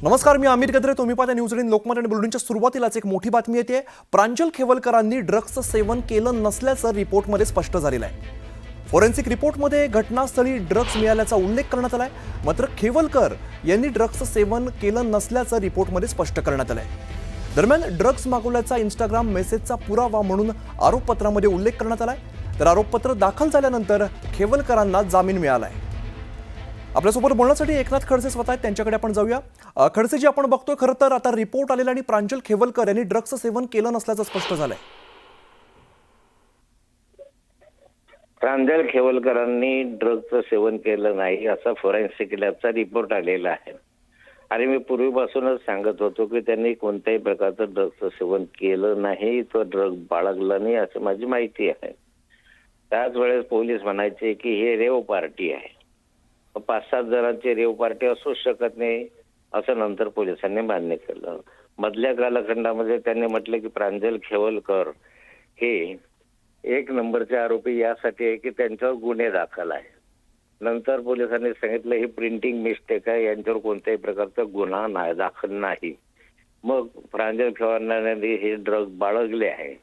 नमस्कार, मी अमित गद्रे. तुम्ही पाहता न्यूज 18 लोकमत आणि बुलेटिनच्या सुरुवातीलाच एक मोठी बातमी येते. प्रांजल खेवलकरांनी ड्रग्जचं सेवन केलं नसल्याचं रिपोर्टमध्ये स्पष्ट झालेलं आहे. फॉरेन्सिक रिपोर्टमध्ये घटनास्थळी ड्रग्ज मिळाल्याचा उल्लेख करण्यात आलाय. मात्र खेवलकर यांनी ड्रग्जचं सेवन केलं नसल्याचं रिपोर्टमध्ये स्पष्ट करण्यात आलंय. दरम्यान ड्रग्ज मागवल्याचा इंस्टाग्राम मेसेजचा पुरावा म्हणून आरोपपत्रामध्ये उल्लेख करण्यात आलाय. तर आरोपपत्र दाखल झाल्यानंतर खेवलकरांना जामीन मिळालाय. आपल्यासोबत बोलण्यासाठी एकनाथ खडसे स्वतः आहेत, त्यांच्याकडे आपण जाऊया. खडसेजी, आपण बघतोय खरं तर आता रिपोर्ट आलेला आणि प्रांजल खेवलकर यांनी ड्रग्जचं सेवन केलं नसल्याचं स्पष्ट झालंय. प्रांजल खेवलकरांनी ड्रगचं सेवन केलं नाही असा फॉरेन्सिक लॅबचा रिपोर्ट आलेला आहे. आणि मी पूर्वीपासूनच सांगत होतो की त्यांनी कोणत्याही प्रकारचं ड्रगचं सेवन केलं नाही, तो ड्रग बाळगला नाही असं माझी माहिती आहे. त्याच वेळेस पोलीस म्हणायचे की हे रेव पार्टी आहे, 5-7 जणांची रेव पार्टी असू शकत नाही असं नंतर पोलिसांनी मान्य केलं. मधल्या कालखंडामध्ये त्यांनी म्हटलं की प्रांजल खेवलकर हे 1 नंबरचे आरोपी यासाठी आहे की त्यांच्यावर गुन्हे दाखल आहे. नंतर पोलिसांनी सांगितलं ही प्रिंटिंग मिस्टेक आहे, यांच्यावर कोणत्याही प्रकारचा गुन्हा नाही दाखल नाही. मग प्रांजल खेवलकरांनी हे ड्रग बाळगले आहे.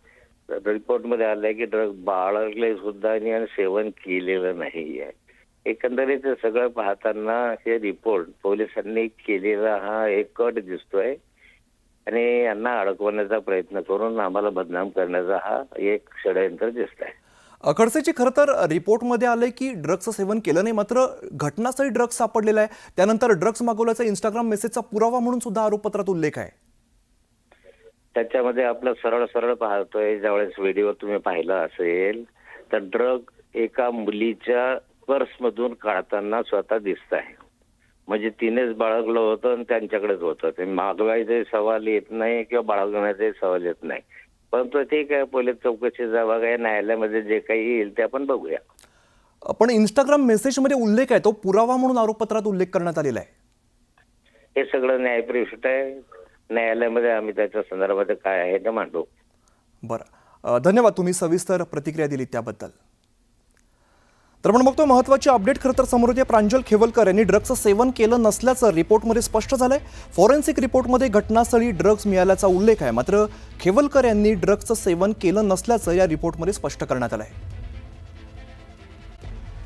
रिपोर्टमध्ये आलंय की ड्रग बाळगले सुद्धा आणि सेवन केलेलं नाही आहे. एकंदरीत सगळं पाहताना हे रिपोर्ट पोलिसांनी केलेला हा एक कट दिसतोय आणि यांना अडकवण्याचा प्रयत्न करून आम्हाला बदनाम करण्याचा हा एक षडयंत्र दिसत आहे. खडसेची, खरं तर रिपोर्टमध्ये आलंय की ड्रग्जचं सेवन केलं नाही, मात्र घटनास्थळी ड्रग्ज सापडलेला आहे. त्यानंतर ड्रग्ज मागवल्याचा इंस्टाग्राम मेसेजचा पुरावा म्हणून सुद्धा आरोपपत्रात उल्लेख आहे. त्याच्यामध्ये आपलं सरळ सरळ पाहतोय, ज्यावेळेस व्हिडिओ तुम्ही पाहिला असेल तर ड्रग एका मुलीच्या पर्समधून काढताना स्वतः दिसत आहे. म्हणजे तिनेच बाळगलं होतं आणि त्यांच्याकडेच होतं. ते मागवायचे सवाल येत नाही किंवा बाळगण्याचे सवाल येत नाही. परंतु ठीक आहे, पोलीस चौकशीचा भाग आहे, न्यायालयामध्ये जे काही येईल ते आपण बघूया. पण इंस्टाग्राम मेसेजमध्ये उल्लेख आहे, तो पुरावा म्हणून आरोपपत्रात उल्लेख करण्यात आलेला आहे. हे सगळं न्यायप्रविष्ट आहे. न्यायालयामध्ये आम्ही त्याच्या संदर्भात काय आहे ते मांडू. बरं, धन्यवाद. तुम्ही सविस्तर प्रतिक्रिया दिली त्याबद्दल. तर आपण बघतो महत्त्वाची अपडेट खरं तर समोर येते. प्रांजल खेवलकर यांनी ड्रग्जचं सेवन केलं नसल्याचं रिपोर्टमध्ये स्पष्ट झालंय. फॉरेन्सिक रिपोर्टमध्ये घटनास्थळी ड्रग्ज मिळाल्याचा उल्लेख आहे. मात्र खेवलकर यांनी ड्रग्जचं सेवन केलं नसल्याचं या रिपोर्टमध्ये स्पष्ट करण्यात आलं आहे.